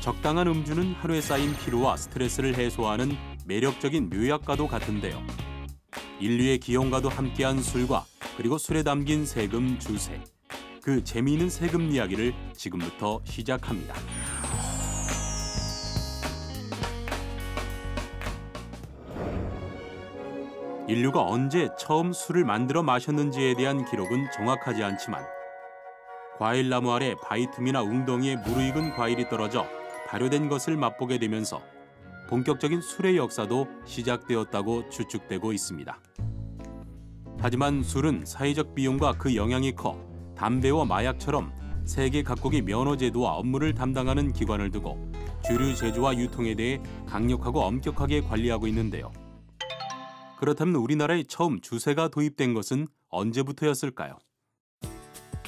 적당한 음주는 하루에 쌓인 피로와 스트레스를 해소하는 매력적인 묘약과도 같은데요. 인류의 기원과도 함께한 술과 그리고 술에 담긴 세금 주세. 그 재미있는 세금 이야기를 지금부터 시작합니다. 인류가 언제 처음 술을 만들어 마셨는지에 대한 기록은 정확하지 않지만 과일나무 아래 바이툼이나 웅덩이에 무르익은 과일이 떨어져 발효된 것을 맛보게 되면서 본격적인 술의 역사도 시작되었다고 추측되고 있습니다. 하지만 술은 사회적 비용과 그 영향이 커 담배와 마약처럼 세계 각국이 면허 제도와 업무를 담당하는 기관을 두고 주류 제조와 유통에 대해 강력하고 엄격하게 관리하고 있는데요. 그렇다면 우리나라에 처음 주세가 도입된 것은 언제부터였을까요?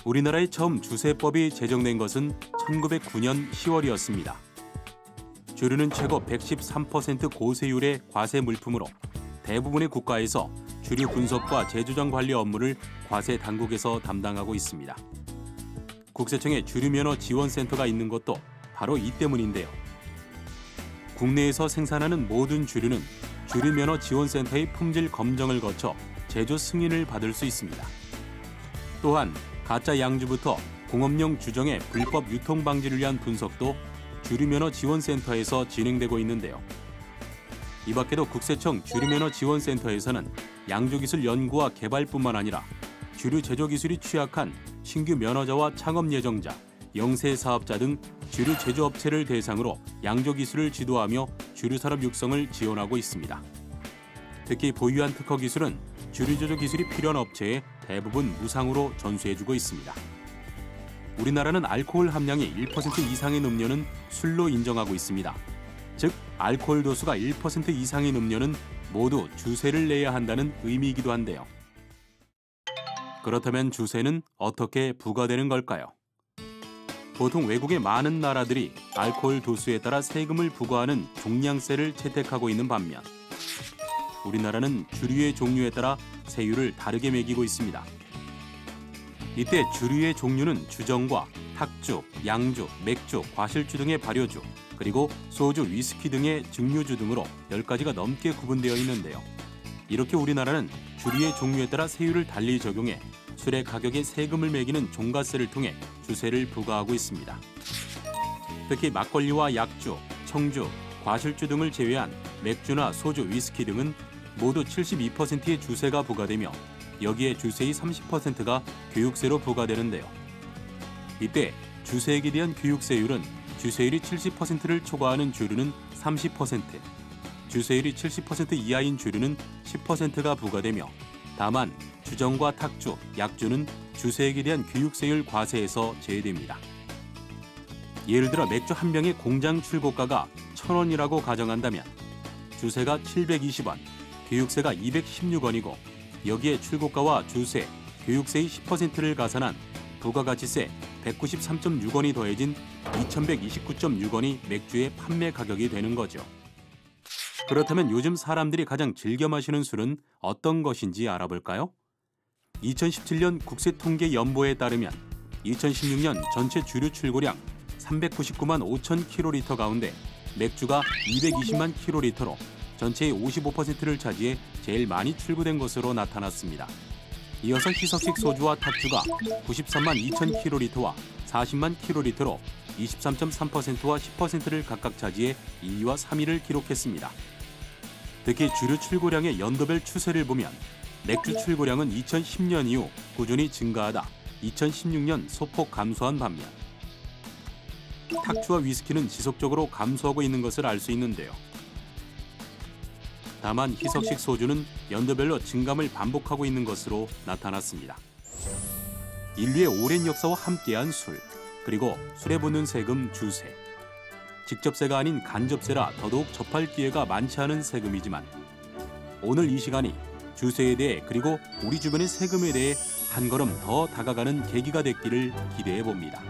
우리나라에 처음 주세법이 제정된 것은 1909년 10월이었습니다. 주류는 최고 113% 고세율의 과세 물품으로 대부분의 국가에서 주류 분석과 재조정 관리 업무를 과세 당국에서 담당하고 있습니다. 국세청에 주류면허 지원센터가 있는 것도 바로 이 때문인데요. 국내에서 생산하는 모든 주류는 주류면허 지원센터의 품질 검정을 거쳐 제조 승인을 받을 수 있습니다. 또한 가짜 양주부터 공업용 주정의 불법 유통 방지를 위한 분석도 주류면허 지원센터에서 진행되고 있는데요. 이 밖에도 국세청 주류면허 지원센터에서는 양조기술 연구와 개발뿐만 아니라 주류 제조 기술이 취약한 신규 면허자와 창업 예정자, 영세 사업자 등 주류 제조업체를 대상으로 양조기술을 지도하며 주류산업 육성을 지원하고 있습니다. 특히 보유한 특허 기술은 주류 제조 기술이 필요한 업체에 대부분 무상으로 전수해주고 있습니다. 우리나라는 알코올 함량이 1% 이상인 음료는 술로 인정하고 있습니다. 즉, 알코올 도수가 1% 이상인 음료는 모두 주세를 내야 한다는 의미이기도 한데요. 그렇다면 주세는 어떻게 부과되는 걸까요? 보통 외국의 많은 나라들이 알코올 도수에 따라 세금을 부과하는 종량세를 채택하고 있는 반면 우리나라는 주류의 종류에 따라 세율을 다르게 매기고 있습니다. 이때 주류의 종류는 주정과 탁주, 양주, 맥주, 과실주 등의 발효주, 그리고 소주, 위스키 등의 증류주 등으로 10가지가 넘게 구분되어 있는데요. 이렇게 우리나라는 주류의 종류에 따라 세율을 달리 적용해 술의 가격에 세금을 매기는 종가세를 통해 주세를 부과하고 있습니다. 특히 막걸리와 약주, 청주, 과실주 등을 제외한 맥주나 소주, 위스키 등은 모두 72%의 주세가 부과되며 여기에 주세의 30%가 교육세로 부과되는데요. 이때 주세액에 대한 교육세율은 주세율이 70%를 초과하는 주류는 30%, 주세율이 70% 이하인 주류는 10%가 부과되며 다만 주정과 탁주, 약주는 주세액에 대한 교육세율 과세에서 제외됩니다. 예를 들어 맥주 한 병의 공장 출고가가 1,000원이라고 가정한다면 주세가 720원, 교육세가 216원이고 여기에 출고가와 주세, 교육세의 10%를 가산한 부가가치세 193.6원이 더해진 2,129.6원이 맥주의 판매 가격이 되는 거죠. 그렇다면 요즘 사람들이 가장 즐겨 마시는 술은 어떤 것인지 알아볼까요? 2017년 국세통계연보에 따르면 2016년 전체 주류 출고량 399만 5천 킬로리터 가운데 맥주가 220만 킬로리터로 전체의 55%를 차지해 제일 많이 출고된 것으로 나타났습니다. 이어서 희석식 소주와 탁주가 93만 2천 킬로리터와 40만 킬로리터로 23.3%와 10%를 각각 차지해 2위와 3위를 기록했습니다. 특히 주류 출고량의 연도별 추세를 보면 맥주 출고량은 2010년 이후 꾸준히 증가하다 2016년 소폭 감소한 반면 탁주와 위스키는 지속적으로 감소하고 있는 것을 알 수 있는데요. 다만 희석식 소주는 연도별로 증감을 반복하고 있는 것으로 나타났습니다. 인류의 오랜 역사와 함께한 술, 그리고 술에 붙는 세금 주세. 직접세가 아닌 간접세라 더더욱 접할 기회가 많지 않은 세금이지만 오늘 이 시간이 주세에 대해 그리고 우리 주변의 세금에 대해 한 걸음 더 다가가는 계기가 됐기를 기대해 봅니다.